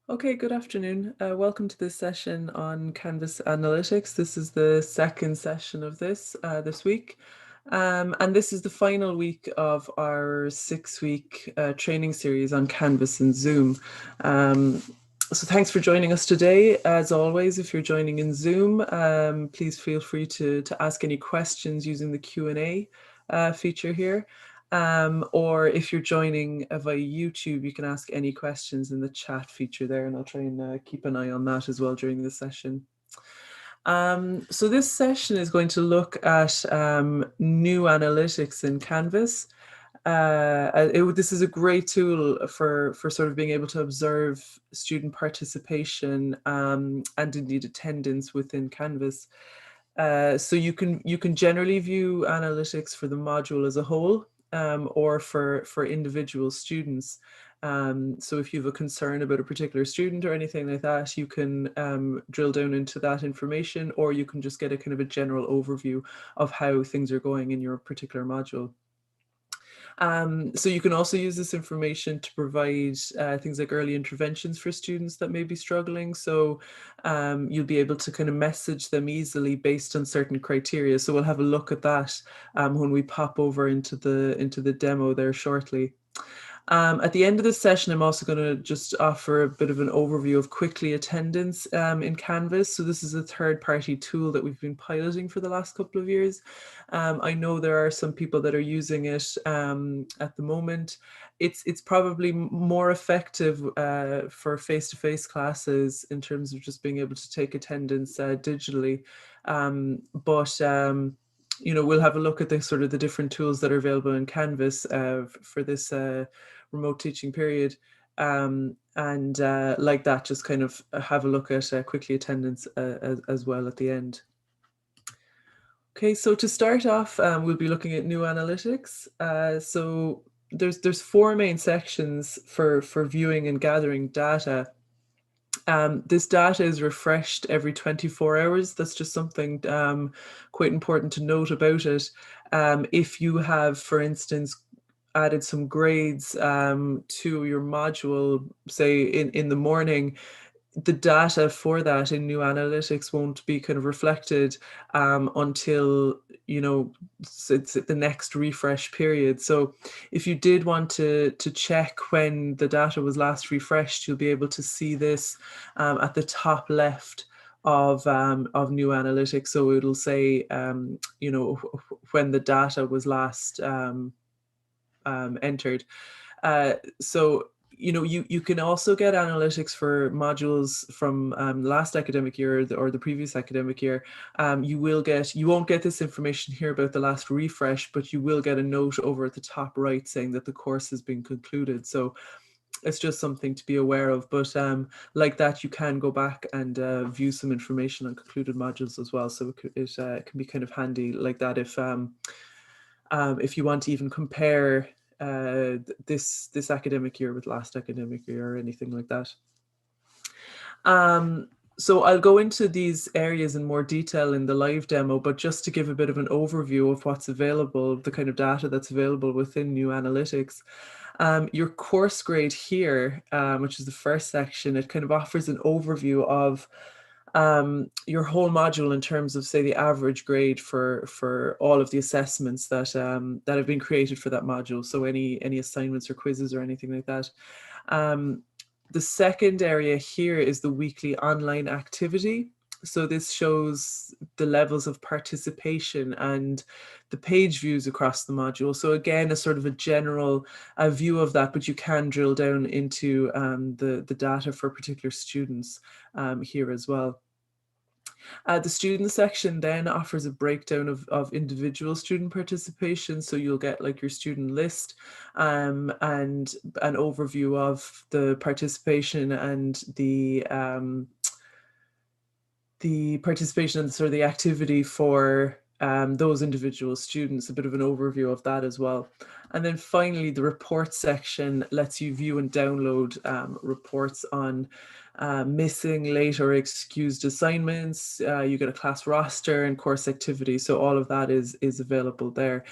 Okay, good afternoon. Welcome to this session on Canvas Analytics. This is the second session of this week. And this is the final week of our 6-week training series on Canvas and Zoom. So thanks for joining us today. As always, if you're joining in Zoom, please feel free to ask any questions using the Q&A feature here. Or if you're joining via YouTube, you can ask any questions in the chat feature there, and I'll try and keep an eye on that as well during the session. So this session is going to look at new analytics in Canvas. This is a great tool for sort of being able to observe student participation and indeed attendance within Canvas. So you can generally view analytics for the module as a whole, or for individual students. So if you have a concern about a particular student or anything like that, you can drill down into that information, or you can just get a kind of a general overview of how things are going in your particular module. So you can also use this information to provide things like early interventions for students that may be struggling. So you'll be able to kind of message them easily based on certain criteria. So we'll have a look at that when we pop over into the demo there shortly. At the end of this session, I'm also going to just offer a bit of an overview of Qwickly Attendance in Canvas. So this is a third-party tool that we've been piloting for the last couple of years. I know there are some people that are using it at the moment. It's probably more effective for face-to-face classes in terms of just being able to take attendance digitally. We'll have a look at the sort of the different tools that are available in Canvas for this remote teaching period. Like that, just kind of have a look at Qwickly Attendance as well at the end. Okay, so to start off, we'll be looking at new analytics. So there's four main sections for viewing and gathering data. This data is refreshed every 24 hours. That's just something quite important to note about it. If you have, for instance, added some grades to your module, say in the morning, the data for that in new analytics won't be kind of reflected until it's the next refresh period. So if you did want to check when the data was last refreshed, you'll be able to see this at the top left of new analytics. So it'll say when the data was last entered. So you can also get analytics for modules from last academic year or the previous academic year. You won't get this information here about the last refresh, but you will get a note over at the top right saying that the course has been concluded. So it's just something to be aware of. But like that, you can go back and view some information on concluded modules as well. So it can be kind of handy like that if you want to even compare this academic year with last academic year or anything like that. So I'll go into these areas in more detail in the live demo, but just to give a bit of an overview of what's available, the kind of data that's available within new analytics. Your course grade here, which is the first section, it kind of offers an overview of your whole module in terms of, say, the average grade for all of the assessments that that have been created for that module. So any assignments or quizzes or anything like that. The second area here is the weekly online activity. So this shows the levels of participation and the page views across the module. So again, a sort of a general view of that, but you can drill down into the data for particular students here as well. The student section then offers a breakdown of individual student participation. So you'll get like your student list and an overview of the participation and the participation and sort of the activity for those individual students, a bit of an overview of that as well. And then finally, the reports section lets you view and download reports on missing, late, or excused assignments. You get a class roster and course activity. So all of that is available there.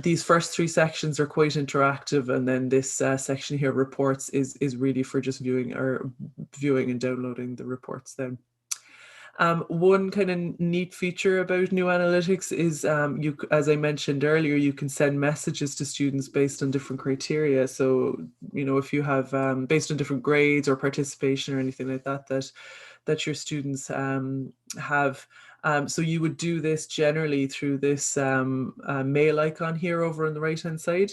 These first three sections are quite interactive, and then this section here, reports, is really for just viewing and downloading the reports then. One kind of neat feature about new analytics is, as I mentioned earlier, you can send messages to students based on different criteria. So, if you have based on different grades or participation or anything like that your students have. So you would do this generally through this mail icon here over on the right-hand side.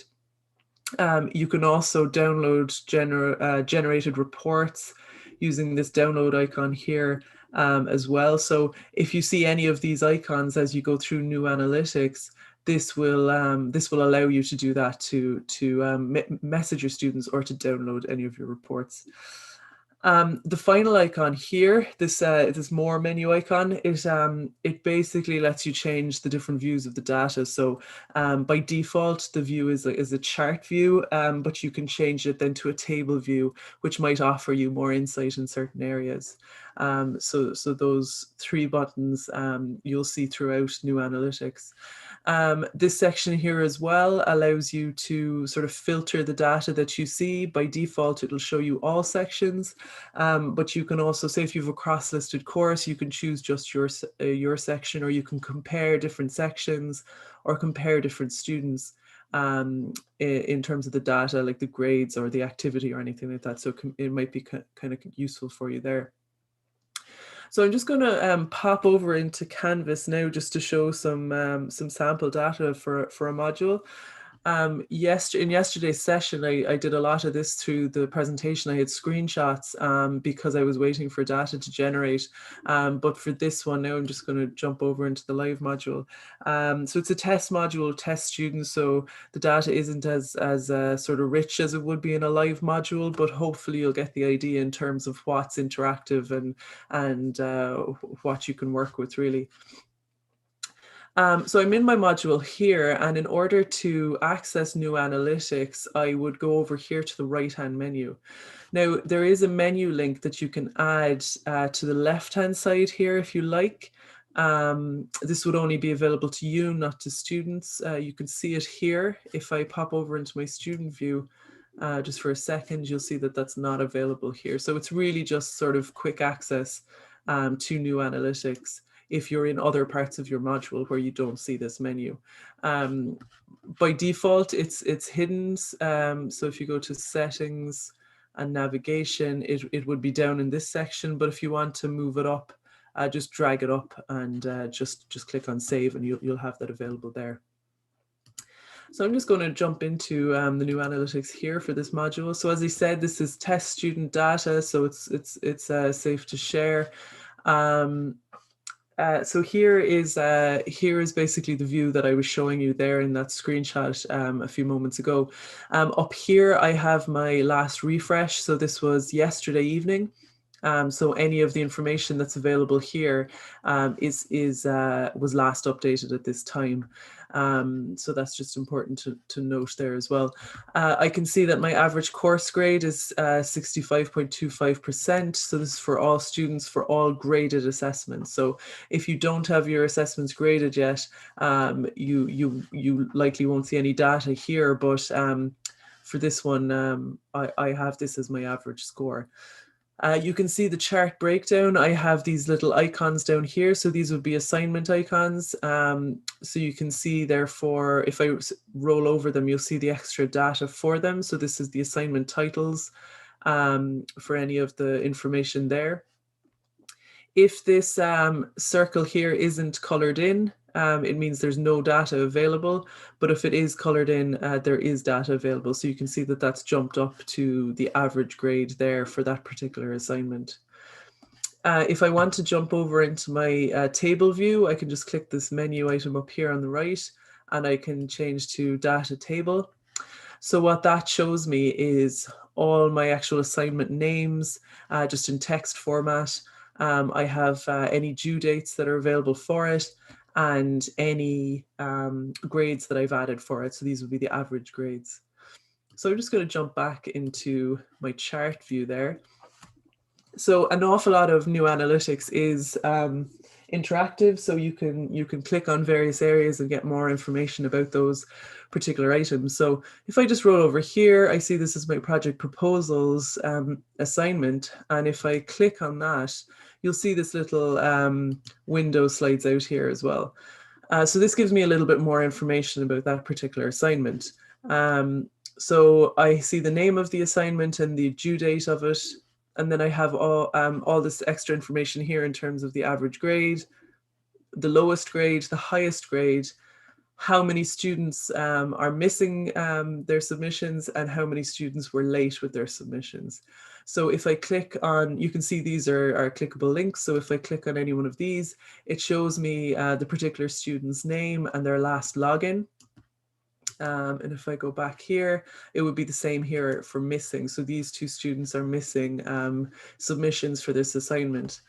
You can also download generated reports using this download icon here as well. So if you see any of these icons as you go through new analytics, this will allow you to do that, to message your students or to download any of your reports. The final icon here, this more menu icon, it basically lets you change the different views of the data. So by default, the view is a chart view, but you can change it then to a table view, which might offer you more insight in certain areas. So those three buttons you'll see throughout new analytics. This section here as well allows you to sort of filter the data that you see. By default, it'll show you all sections, but you can also, say if you have a cross-listed course, you can choose just your section, or you can compare different sections or compare different students in terms of the data, like the grades or the activity or anything like that. So it might be kind of useful for you there. So I'm just going to pop over into Canvas now just to show some sample data for a module. In yesterday's session, I did a lot of this through the presentation. I had screenshots because I was waiting for data to generate. But for this one now, I'm just going to jump over into the live module. So it's a test module, test students. So the data isn't as sort of rich as it would be in a live module, but hopefully you'll get the idea in terms of what's interactive and what you can work with, really. So I'm in my module here, and in order to access new analytics, I would go over here to the right-hand menu. Now, there is a menu link that you can add to the left-hand side here if you like. This would only be available to you, not to students. You can see it here. If I pop over into my student view, just for a second, you'll see that that's not available here. So it's really just sort of quick access to new analytics if you're in other parts of your module where you don't see this menu. By default, it's hidden. So if you go to settings and navigation, it would be down in this section. But if you want to move it up, just drag it up and just click on save, and you'll have that available there. So I'm just going to jump into the new analytics here for this module. So as I said, this is test student data, so it's safe to share. So here is basically the view that I was showing you there in that screenshot a few moments ago. Up here, I have my last refresh. So this was yesterday evening. So any of the information that's available here was last updated at this time. So that's just important to note there as well. I can see that my average course grade is 65.25%. So this is for all students for all graded assessments. So if you don't have your assessments graded yet, you likely won't see any data here. But for this one, I have this as my average score. You can see the chart breakdown. I have these little icons down here. So these would be assignment icons. So you can see, therefore, if I roll over them, you'll see the extra data for them. So this is the assignment titles for any of the information there. If this circle here isn't colored in, it means there's no data available. But if it is colored in, there is data available. So you can see that that's jumped up to the average grade there for that particular assignment. If I want to jump over into my table view, I can just click this menu item up here on the right, and I can change to data table. So what that shows me is all my actual assignment names, just in text format. I have any due dates that are available for it. and any grades that I've added for it. So these would be the average grades. So I'm just going to jump back into my chart view there. So an awful lot of new analytics is interactive, so you can click on various areas and get more information about those particular items. So if I just roll over here, I see this is my project proposals assignment, and if I click on that, you'll see this little window slides out here as well. So this gives me a little bit more information about that particular assignment. So I see the name of the assignment and the due date of it. And then I have all this extra information here in terms of the average grade, the lowest grade, the highest grade, how many students are missing their submissions, and how many students were late with their submissions. So if I click on, you can see these are clickable links. So if I click on any one of these, it shows me the particular student's name and their last login. And if I go back here, it would be the same here for missing. So these two students are missing submissions for this assignment.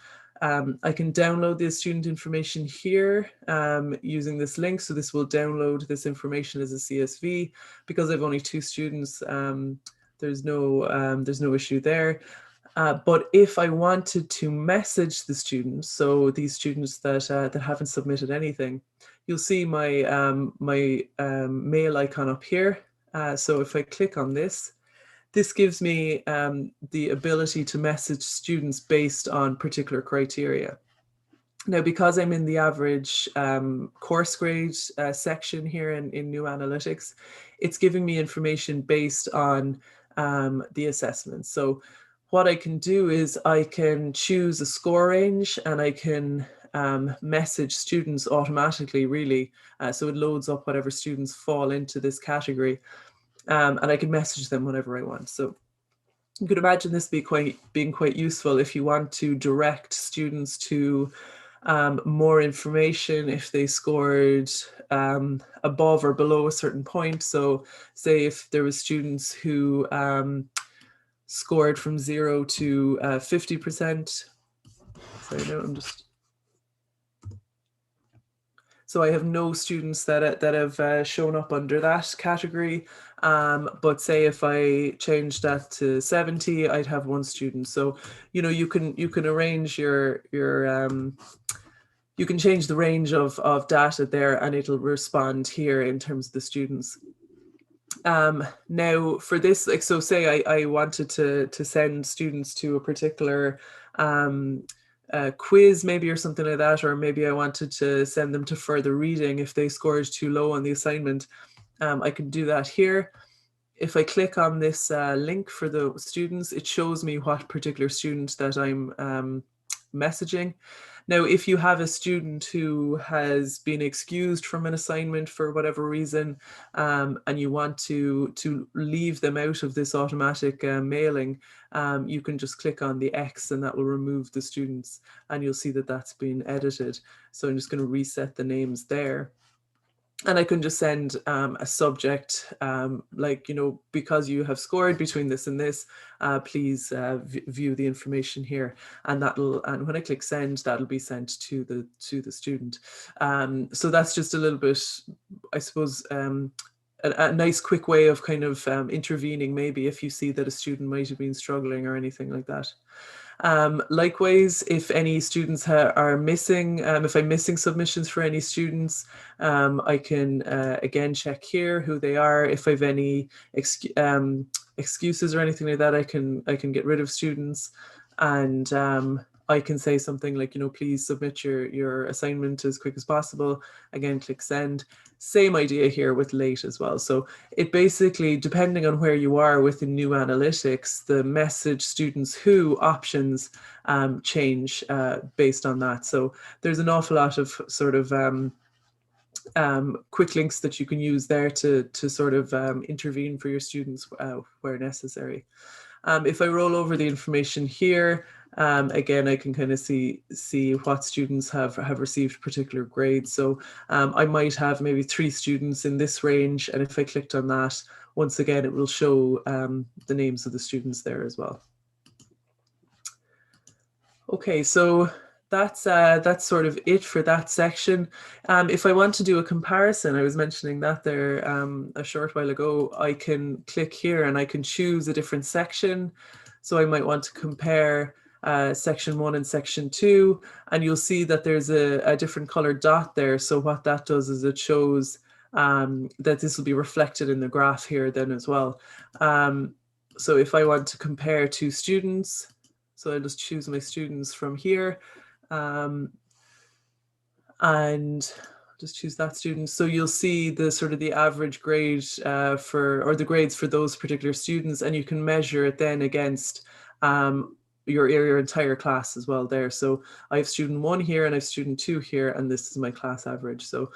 I can download the student information here using this link. So this will download this information as a CSV. Because I've only 2 students, there's no issue there. But if I wanted to message the students, so these students that haven't submitted anything, you'll see my mail icon up here. So if I click on this, this gives me the ability to message students based on particular criteria. Now, because I'm in the average course grade section here in New Analytics, it's giving me information based on the assessment. So what I can do is I can choose a score range, and I can message students automatically, really. So it loads up whatever students fall into this category, and I can message them whenever I want. So you could imagine this being quite useful if you want to direct students to more information if they scored above or below a certain point. So say if there was students who scored from 0 to 50%. Sorry, no, I'm just. So I have no students that have shown up under that category. But say if I change that to 70, I'd have 1 student. So, you know, you can arrange your you can change the range of data there, and it'll respond here in terms of the students. Now for this, like, so say I wanted to send students to a particular quiz maybe, or something like that, or maybe I wanted to send them to further reading if they scored too low on the assignment, I can do that here. If I click on this link for the students, it shows me what particular student that I'm messaging. Now, if you have a student who has been excused from an assignment for whatever reason, and you want to leave them out of this automatic mailing, you can just click on the X, and that will remove the students, and you'll see that that's been edited. So I'm just going to reset the names there. And I can just send a subject like, you know, because you have scored between this and this, please view the information here. And when I click send, that'll be sent to the student. So that's just a little bit, I suppose, a nice quick way of kind of intervening, maybe if you see that a student might have been struggling or anything like that. Likewise, if any students are missing, if I'm missing submissions for any students, I can again check here who they are. If I have any excuses or anything like that, I can get rid of students, and I can say something like, you know, please submit your assignment as quick as possible. Again, click send. Same idea here with late as well. So it basically, depending on where you are within New Analytics, the message students who options change based on that. So there's an awful lot of sort of quick links that you can use there to sort of intervene for your students where necessary. If I roll over the information here, again, I can kind of see what students have received particular grades. So I might have maybe 3 students in this range, and if I clicked on that, once again, it will show the names of the students there as well. Okay, so That's sort of it for that section. If I want to do a comparison, I was mentioning that there a short while ago, I can click here and I can choose a different section. So I might want to compare section 1 and section 2, and you'll see that there's a different colored dot there. So what that does is it shows that this will be reflected in the graph here then as well. So if I want to compare two students, so I'll just choose my students from here. And just choose that student. So you'll see the sort of the average grade or the grades for those particular students, and you can measure it then against your entire class as well there. So I have student 1 here and I have student 2 here, and this is my class average. So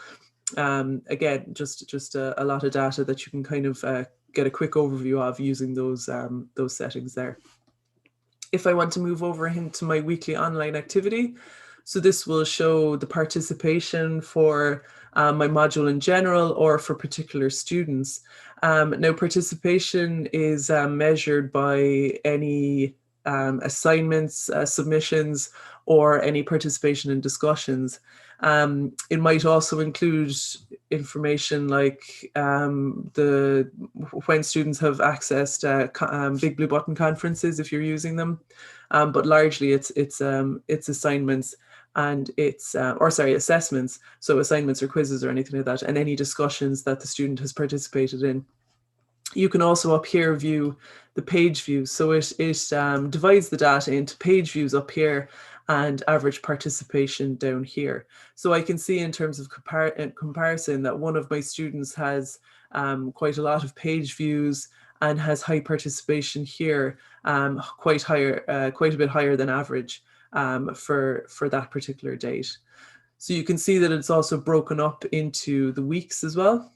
again, just a lot of data that you can kind of get a quick overview of using those settings there. If I want to move over into my weekly online activity, so this will show the participation for my module in general or for particular students. Now, participation is measured by any assignments, submissions, or any participation in discussions. It might also include information like when students have accessed big blue button conferences if you're using them, but largely it's assignments and assessments, so assignments or quizzes or anything like that, and any discussions that the student has participated in. You can also up here view the page views, so it divides the data into page views up here and average participation down here. So I can see in terms of comparison that one of my students has quite a lot of page views and has high participation here, quite a bit higher than average for that particular date. So you can see that it's also broken up into the weeks as well.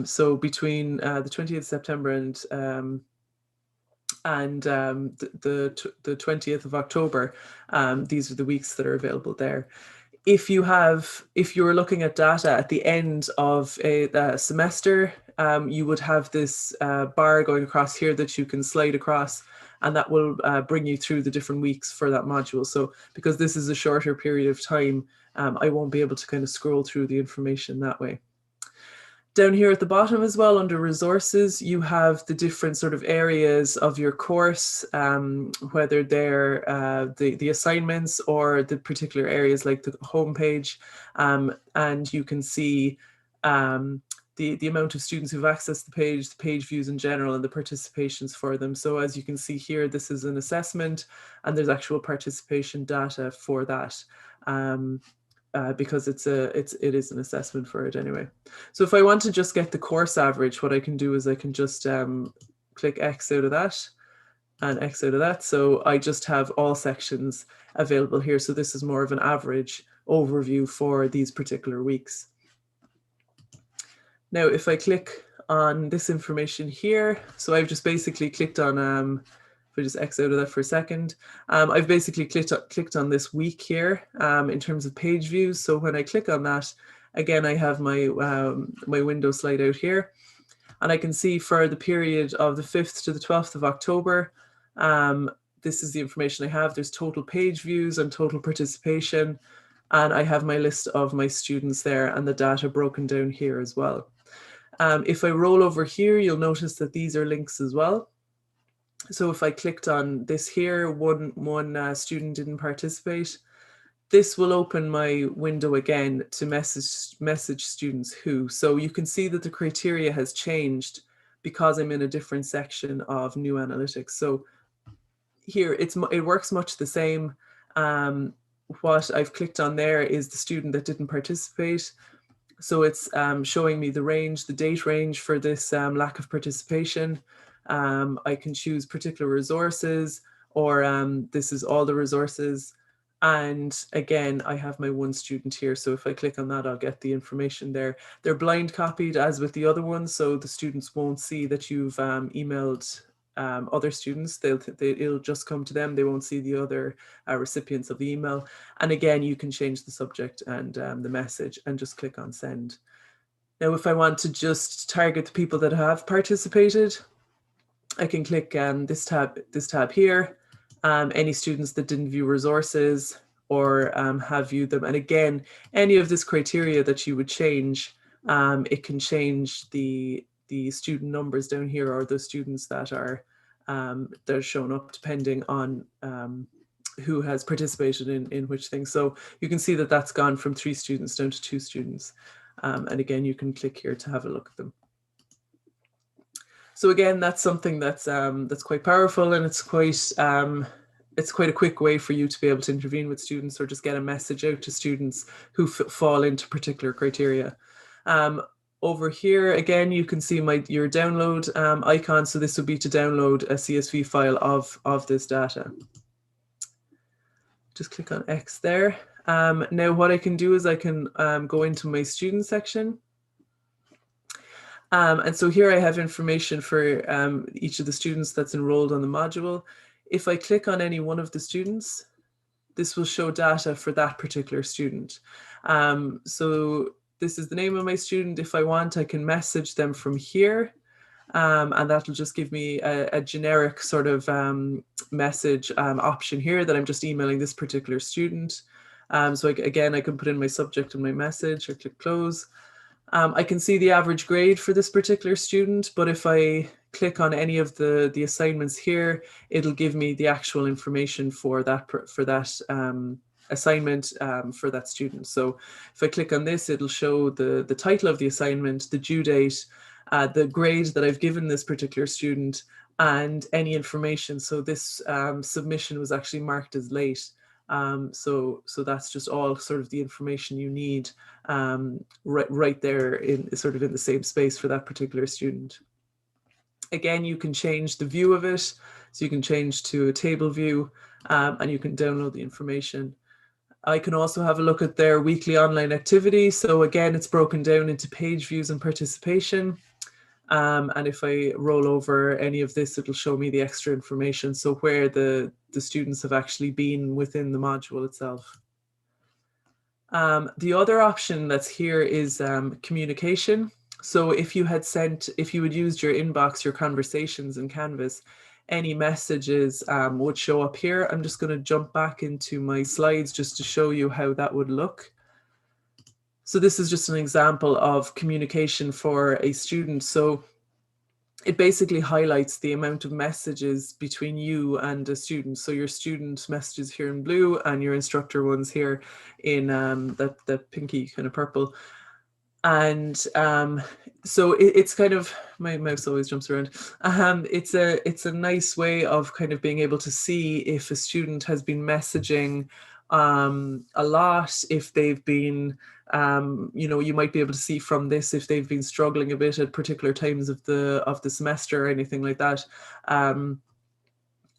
So between the 20th September and the 20th of October, these are the weeks that are available there. If you're looking at data at the end of a semester, you would have this bar going across here that you can slide across, and that will bring you through the different weeks for that module. So because this is a shorter period of time, I won't be able to kind of scroll through the information that way. Down here at the bottom as well, under resources, you have the different sort of areas of your course, whether they're the assignments or the particular areas like the homepage, and you can see the amount of students who've accessed the page views in general, and the participations for them. So as you can see here, this is an assessment, and there's actual participation data for that. Because it is an assessment for it anyway. So if I want to just get the course average, what I can do is I can just click X out of that and X out of that. So I just have all sections available here. So this is more of an average overview for these particular weeks. Now, if I click on this information here, so I've just basically clicked on if I just X out of that for a second, I've basically clicked on this week here in terms of page views. So when I click on that, again, I have my my window slide out here, and I can see for the period of the 5th to the 12th of October, this is the information I have. There's total page views and total participation, and I have my list of my students there and the data broken down here as well. If I roll over here, you'll notice that these are links as well. So if I clicked on this here, one student didn't participate, this will open my window again to message students who. So you can see that the criteria has changed because I'm in a different section of new analytics. So here it works much the same. What I've clicked on there is the student that didn't participate. So it's showing me the range, the date range for this lack of participation. I can choose particular resources, or this is all the resources. And again, I have my one student here. So if I click on that, I'll get the information there. They're blind copied as with the other ones, so the students won't see that you've emailed other students. It'll just come to them. They won't see the other recipients of the email. And again, you can change the subject and the message and just click on send. Now, if I want to just target the people that have participated, I can click this tab here. Any students that didn't view resources, or have viewed them. And again, any of this criteria that you would change, it can change the student numbers down here, or the students that are shown up depending on who has participated in which thing. So you can see that that's gone from 3 students down to 2 students. And again, you can click here to have a look at them. So again, that's something that's quite powerful, and it's quite a quick way for you to be able to intervene with students or just get a message out to students who fall into particular criteria. Over here, again, you can see your download icon. So this would be to download a CSV file of this data. Just click on X there. Now what I can do is I can go into my student section. And so here I have information for each of the students that's enrolled on the module. If I click on any one of the students, this will show data for that particular student. So this is the name of my student. If I want, I can message them from here. And that'll just give me a generic sort of message option here that I'm just emailing this particular student. So again, I can put in my subject and my message, or click close. I can see the average grade for this particular student, but if I click on any of the assignments here, it'll give me the actual information for that assignment for that student. So if I click on this, it'll show the title of the assignment, the due date, the grade that I've given this particular student, and any information. So this submission was actually marked as late. So that's just all sort of the information you need right there in sort of in the same space for that particular student. Again, you can change the view of it. So you can change to a table view, and you can download the information. I can also have a look at their weekly online activity. So again, it's broken down into page views and participation. And if I roll over any of this, it'll show me the extra information. So where the students have actually been within the module itself. The other option that's here is communication. So if you had used your inbox, your conversations in Canvas, any messages would show up here. I'm just going to jump back into my slides just to show you how that would look. So this is just an example of communication for a student. So it basically highlights the amount of messages between you and a student. So your student messages here in blue, and your instructor ones here in that pinky kind of purple. And so it's kind of, my mouse always jumps around. It's a nice way of kind of being able to see if a student has been messaging a lot, if they've been, you might be able to see from this if they've been struggling a bit at particular times of the semester or anything like that.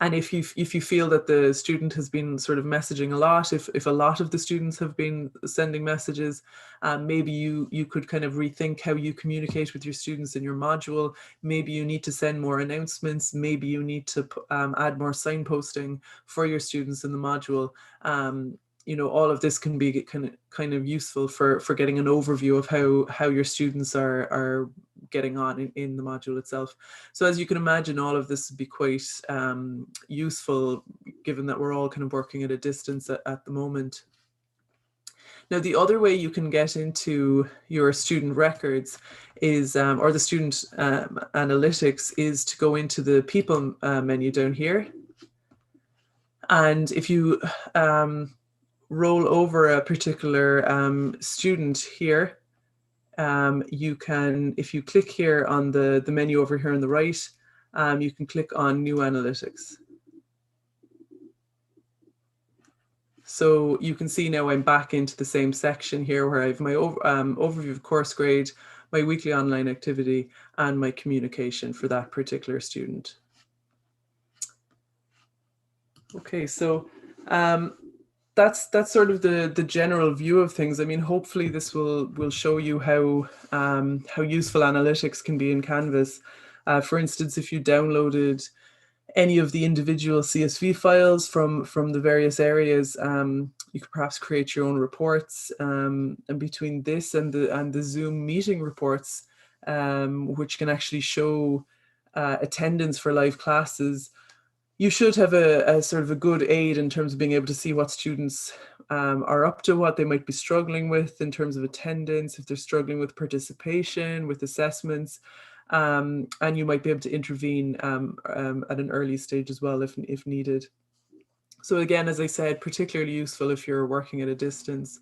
And if you feel that the student has been sort of messaging a lot, if a lot of the students have been sending messages, maybe you could kind of rethink how you communicate with your students in your module. Maybe you need to send more announcements. Maybe you need to add more signposting for your students in the module. All of this can be kind of useful for getting an overview of how your students are getting on in the module itself. So as you can imagine, all of this would be quite useful, given that we're all kind of working at a distance at the moment. Now, the other way you can get into your student records is, or the student analytics, is to go into the people menu down here. And if you roll over a particular student here, you can, if you click here on the menu over here on the right, you can click on New Analytics. So you can see now I'm back into the same section here where I have my overview of course grade, my weekly online activity, and my communication for that particular student. Okay, so that's sort of the general view of things. I mean, hopefully this will show you how useful analytics can be in Canvas. For instance, if you downloaded any of the individual CSV files from the various areas, you could perhaps create your own reports. And between this and the Zoom meeting reports, which can actually show attendance for live classes, you should have a sort of a good aid in terms of being able to see what students are up to, what they might be struggling with in terms of attendance, if they're struggling with participation, with assessments, and you might be able to intervene at an early stage as well if needed. So again, as I said, particularly useful if you're working at a distance.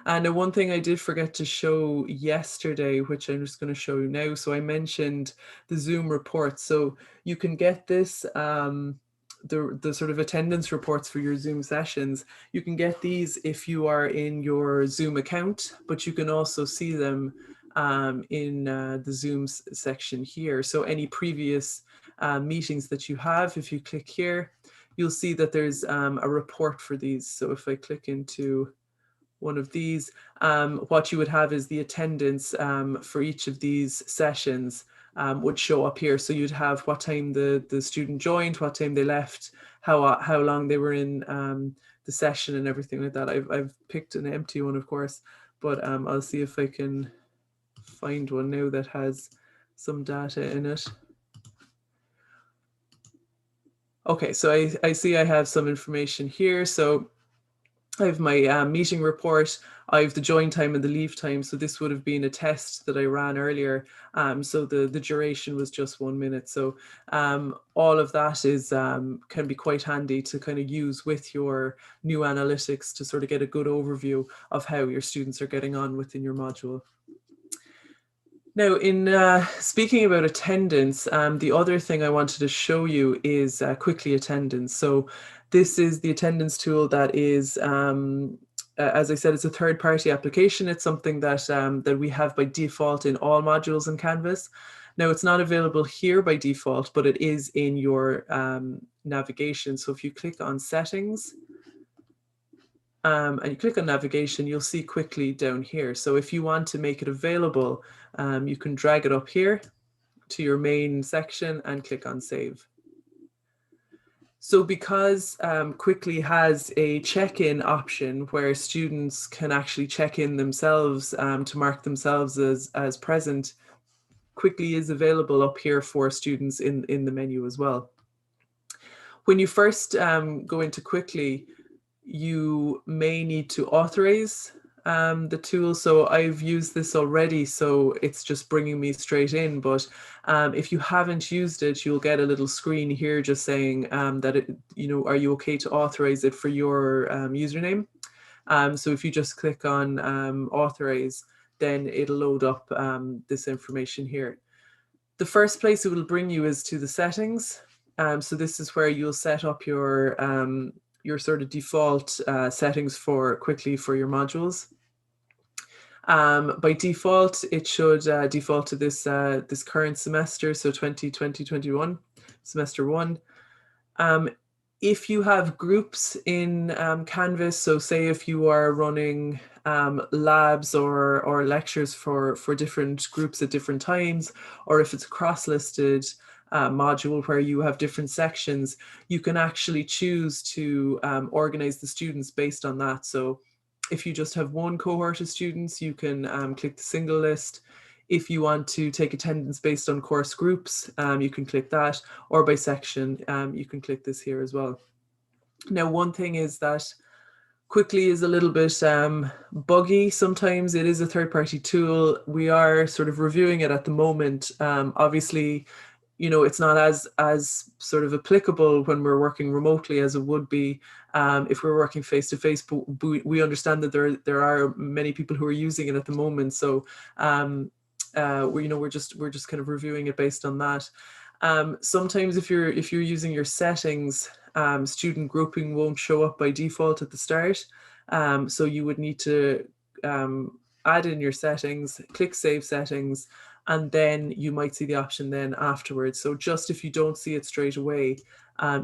And one thing I did forget to show yesterday, which I'm just going to show you now. So I mentioned the Zoom report. So you can get this, the sort of attendance reports for your Zoom sessions. You can get these if you are in your Zoom account, but you can also see them in the Zoom section here. So any previous meetings that you have, if you click here, you'll see that there's a report for these. So if I click into one of these, what you would have is the attendance for each of these sessions would show up here. So you'd have what time the student joined, what time they left, how long they were in the session and everything like that. I've picked an empty one, of course, but I'll see if I can find one now that has some data in it. Okay, so I see I have some information here. So I have my meeting report, I have the join time and the leave time. So this would have been a test that I ran earlier. So the duration was just 1 minute. So all of that is can be quite handy to kind of use with your new analytics to sort of get a good overview of how your students are getting on within your module. Now, in speaking about attendance, the other thing I wanted to show you is Qwickly Attendance. So this is the attendance tool that is, as I said, it's a third-party application. It's something that, that we have by default in all modules in Canvas. Now, it's not available here by default, but it is in your navigation. So if you click on Settings, and you click on navigation, you'll see Qwickly down here. So if you want to make it available, you can drag it up here to your main section and click on Save. So because Qwickly has a check-in option where students can actually check in themselves to mark themselves as present, Qwickly is available up here for students in the menu as well. When you first go into Qwickly, you may need to authorize the tool. So I've used this already, so it's just bringing me straight in. But if you haven't used it, you'll get a little screen here just saying that it, are you okay to authorize it for your username? So if you just click on authorize, then it'll load up this information here. The first place it will bring you is to the settings. So this is where you'll set up your sort of default settings for Qwickly for your modules. By default, it should default to this this current semester, so 2020-21, semester 1. If you have groups in Canvas, so say if you are running labs or lectures for different groups at different times, or if it's a cross-listed module where you have different sections, you can actually choose to organize the students based on that. So if you just have one cohort of students, you can click the single list. If you want to take attendance based on course groups, you can click that, or by section, you can click this here as well. Now, one thing is that Qwickly is a little bit buggy. Sometimes it is a third-party tool. We are sort of reviewing it at the moment. Obviously, it's not as sort of applicable when we're working remotely as it would be if we're working face-to-face, but we understand that there are many people who are using it at the moment. So we're just kind of reviewing it based on that. Sometimes if you're using your settings, student grouping won't show up by default at the start. So you would need to add in your settings, click Save Settings, and then you might see the option then afterwards. So just if you don't see it straight away,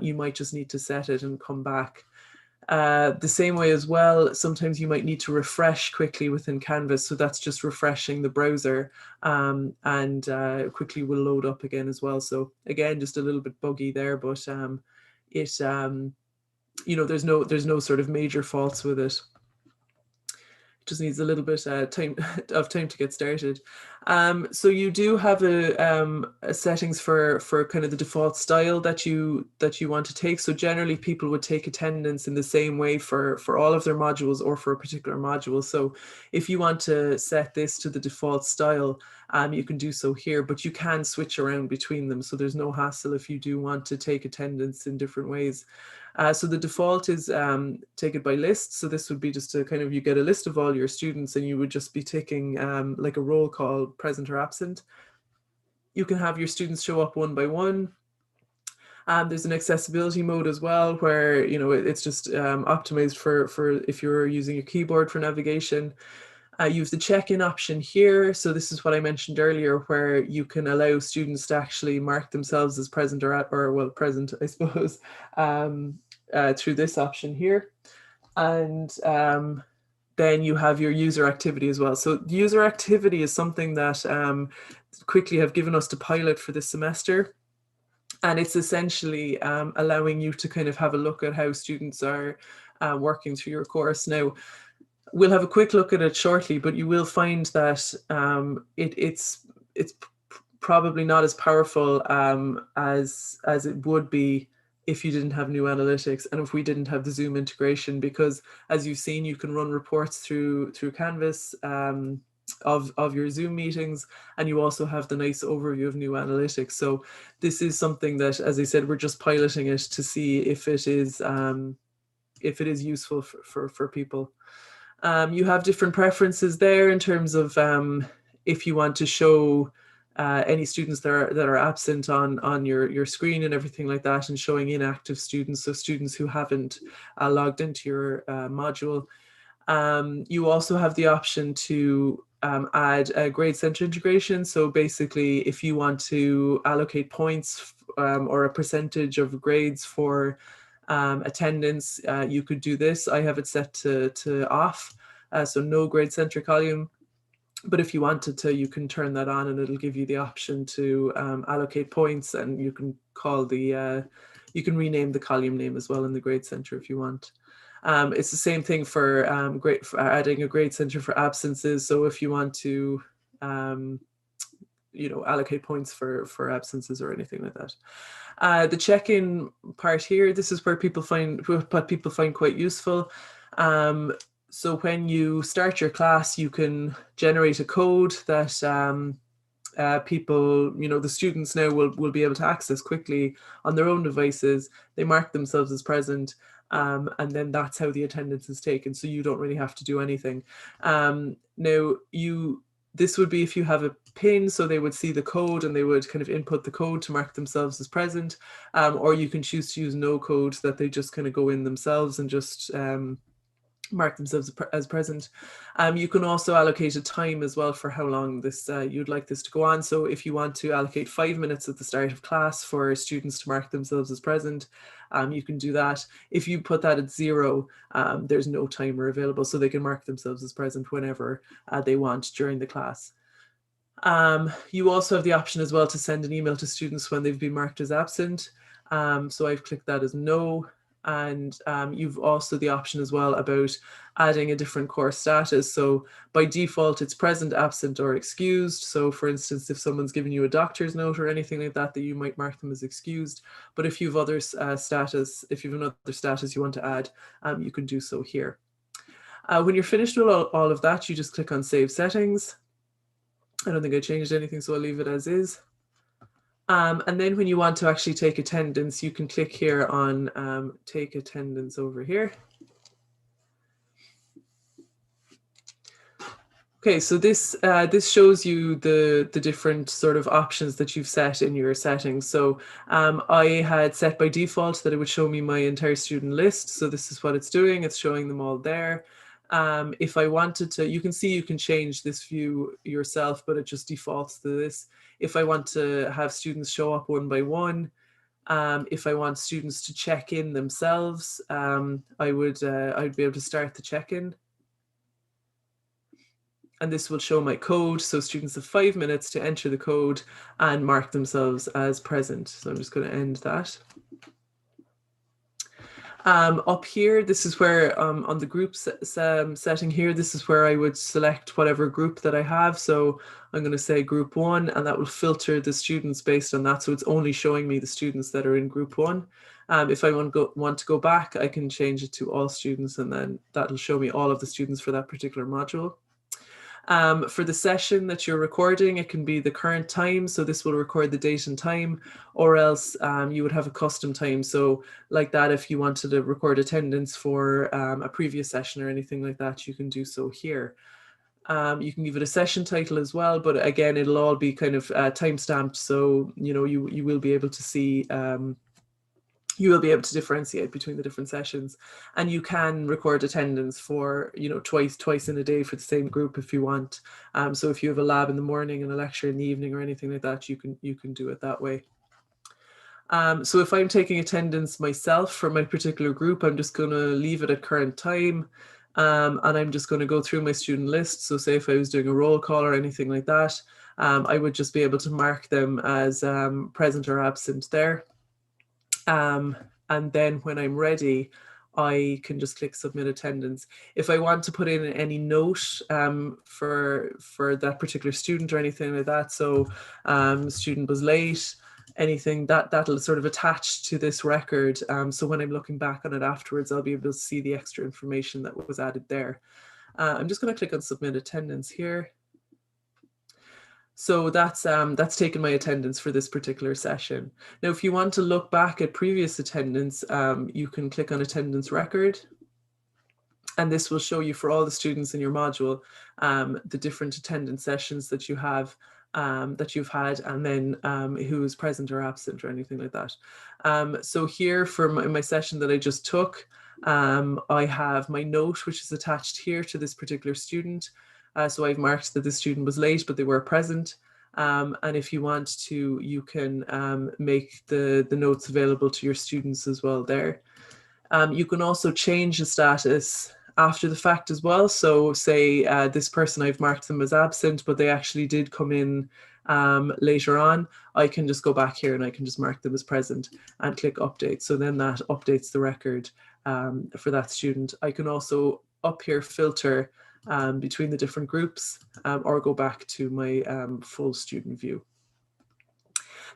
you might just need to set it and come back. The same way as well, sometimes you might need to refresh Qwickly within Canvas. So that's just refreshing the browser and Qwickly will load up again as well. So again, just a little bit buggy there, but there's no sort of major faults with it. just needs a little bit of time to get started. So you do have a settings for kind of the default style that you want to take. So generally people would take attendance in the same way for all of their modules or for a particular module. So if you want to set this to the default style, you can do so here, but you can switch around between them. So there's no hassle if you do want to take attendance in different ways. So the default is take it by list. So this would be just a kind of, you get a list of all your students and you would just be taking like a roll call, present or absent. You can have your students show up one by one. There's an accessibility mode as well, where, you know, it's just optimized for if you're using your keyboard for navigation. Use the check-in option here. So this is what I mentioned earlier, where you can allow students to actually mark themselves as present or well, present, I suppose, through this option here. And then you have your user activity as well. So the user activity is something that Qwickly have given us to pilot for this semester. And it's essentially allowing you to kind of have a look at how students are working through your course. Now, we'll have a quick look at it shortly, but you will find that it's probably not as powerful as it would be if you didn't have new analytics and if we didn't have the Zoom integration, because as you've seen, you can run reports through Canvas of your Zoom meetings, and you also have the nice overview of new analytics. So this is something that, as I said, we're just piloting it to see if it is useful for people. You have different preferences there in terms of if you want to show any students that are absent on your screen and everything like that, and showing inactive students, so students who haven't logged into your module. You also have the option to add a grade center integration. So basically, if you want to allocate points or a percentage of grades for attendance, you could do this. I have it set to off, so no grade center column. But if you wanted to, you can turn that on and it'll give you the option to allocate points, and you can call you can rename the column name as well in the grade center if you want. It's the same thing for adding a grade center for absences. So if you want to, you know, allocate points for absences or anything like that. The check-in part here, this is where what people find quite useful. So when you start your class, you can generate a code that people, you know, the students now will be able to access quickly on their own devices. They mark themselves as present, and then that's how the attendance is taken. So you don't really have to do anything. Now, this would be if you have a pin, so they would see the code and they would kind of input the code to mark themselves as present, or you can choose to use no code, that they just kind of go in themselves and just mark themselves as present. You can also allocate a time as well for how long this you'd like this to go on. So if you want to allocate 5 minutes at the start of class for students to mark themselves as present, you can do that. If you put that at 0, there's no timer available, so they can mark themselves as present whenever they want during the class. You also have the option as well to send an email to students when they've been marked as absent. So I've clicked that as no. And you've also the option as well about adding a different course status. So by default, it's present, absent, or excused. So for instance, if someone's given you a doctor's note or anything like that, you might mark them as excused. But if you have other if you have another status you want to add, you can do so here. When you're finished with all of that, you just click on Save Settings. I don't think I changed anything, so I'll leave it as is. And then when you want to actually take attendance, you can click here on Take Attendance over here. Okay, so this shows you the different sort of options that you've set in your settings. So I had set by default that it would show me my entire student list. So this is what it's doing. It's showing them all there. If I wanted to, you can see you can change this view yourself, but it just defaults to this. If I want to have students show up one by one, if I want students to check in themselves, I'd be able to start the check-in. And this will show my code. So students have 5 minutes to enter the code and mark themselves as present. So I'm just going to end that. Up here, this is where on the group setting here, this is where I would select whatever group that I have. So I'm going to say group 1, and that will filter the students based on that. So it's only showing me the students that are in group 1. If I want to go back, I can change it to all students, and then that'll show me all of the students for that particular module. For the session that you're recording, it can be the current time. So this will record the date and time, or else you would have a custom time. So like that, if you wanted to record attendance for a previous session or anything like that, you can do so here. You can give it a session title as well, but again, it'll all be kind of time-stamped. So, you know, you will be able to see you will be able to differentiate between the different sessions, and you can record attendance for, you know, twice in a day for the same group if you want. So if you have a lab in the morning and a lecture in the evening or anything like that, you can do it that way. So if I'm taking attendance myself for my particular group, I'm just going to leave it at current time. And I'm just going to go through my student list. So say if I was doing a roll call or anything like that, I would just be able to mark them as present or absent there. And then when I'm ready, I can just click submit attendance. If I want to put in any note for that particular student or anything like that, so student was late, anything that'll sort of attach to this record. So when I'm looking back on it afterwards, I'll be able to see the extra information that was added there. I'm just going to click on submit attendance here. So that's taken my attendance for this particular session. Now, if you want to look back at previous attendance, you can click on attendance record. And this will show you for all the students in your module, the different attendance sessions that you have, that you've had, and then who is present or absent or anything like that. So here for my session that I just took, I have my note, which is attached here to this particular student. So I've marked that the student was late, but they were present. And if you want to, you can make the notes available to your students as well there. You can also change the status after the fact as well. So say this person, I've marked them as absent, but they actually did come in later on. I can just go back here and I can just mark them as present and click update. So then that updates the record for that student. I can also up here filter between the different groups or go back to my full student view.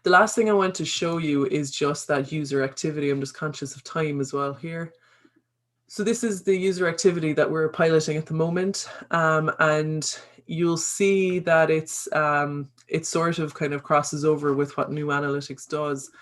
The last thing I want to show you is just that user activity. I'm just conscious of time as well here. So this is the user activity that we're piloting at the moment. And you'll see that it sort of kind of crosses over with what New Analytics does.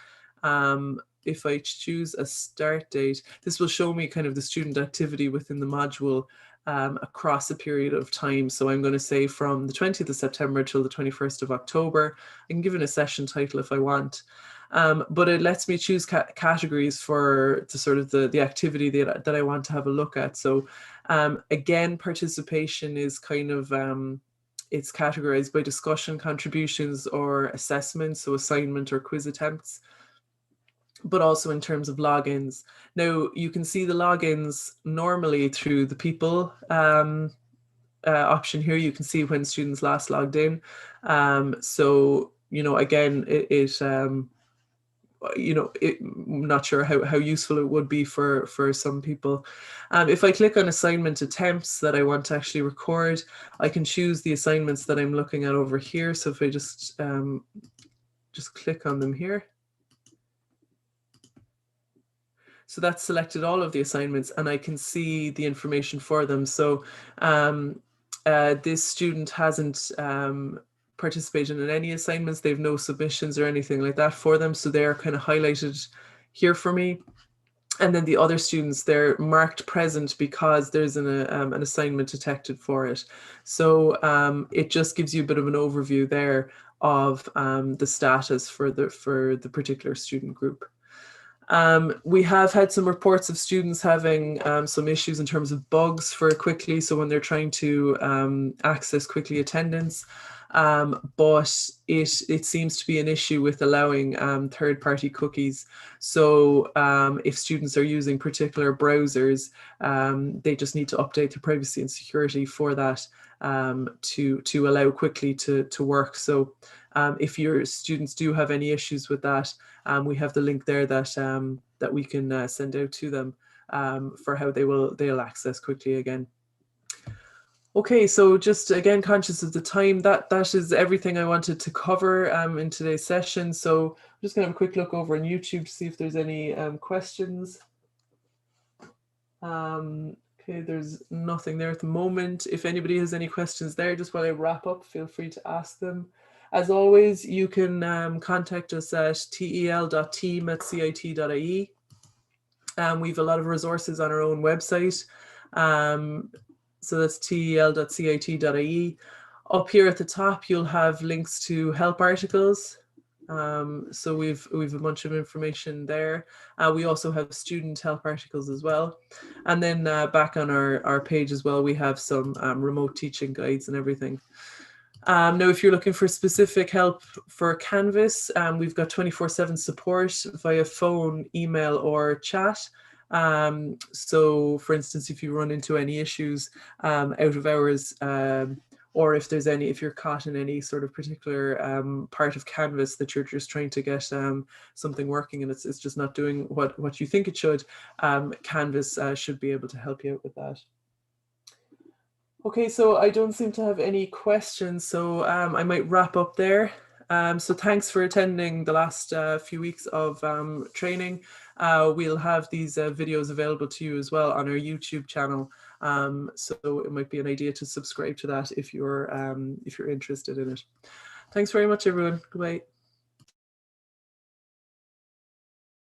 If I choose a start date, this will show me kind of the student activity within the module across a period of time. So I'm going to say from the 20th of September till the 21st of October. I can give it a session title if I want. But it lets me choose categories for the sort of the activity that I want to have a look at. So again, participation is kind of, it's categorized by discussion, contributions, or assessments, so assignment or quiz attempts, but also in terms of logins. Now, you can see the logins normally through the people option here. You can see when students last logged in. So, you know, again, you know, I'm not sure how useful it would be for some people. If I click on assignment attempts that I want to actually record, I can choose the assignments that I'm looking at over here. So if I just click on them here. So that's selected all of the assignments and I can see the information for them. So this student hasn't participated in any assignments. They have no submissions or anything like that for them. So they're kind of highlighted here for me. And then the other students, they're marked present because there's an assignment detected for it. So it just gives you a bit of an overview there of the status for the particular student group. We have had some reports of students having some issues in terms of bugs for Qwickly. So when they're trying to access Qwickly Attendance, but it seems to be an issue with allowing third-party cookies. So if students are using particular browsers, they just need to update the privacy and security for that to allow Qwickly to work. So if your students do have any issues with that, we have the link there that that we can send out to them for how they'll access Qwickly again. Okay, so just again, conscious of the time, that is everything I wanted to cover in today's session. So I'm just going to have a quick look over on YouTube to see if there's any questions. Okay, there's nothing there at the moment. If anybody has any questions there, just while I wrap up, feel free to ask them. As always, you can contact us at tel.team@cit.ie. We have a lot of resources on our own website. So that's tel.cit.ie. Up here at the top, you'll have links to help articles. So we've a bunch of information there. We also have student help articles as well. And then back on our page as well, we have some remote teaching guides and everything. Now, if you're looking for specific help for Canvas, we've got 24/7 support via phone, email, or chat. So, for instance, if you run into any issues out of hours, or if you're caught in any sort of particular part of Canvas that you're just trying to get something working and it's just not doing what you think it should, Canvas should be able to help you out with that. Okay, so I don't seem to have any questions, so I might wrap up there. So thanks for attending the last few weeks of training. We'll have these videos available to you as well on our YouTube channel. So it might be an idea to subscribe to that if you're interested in it. Thanks very much, everyone. Goodbye.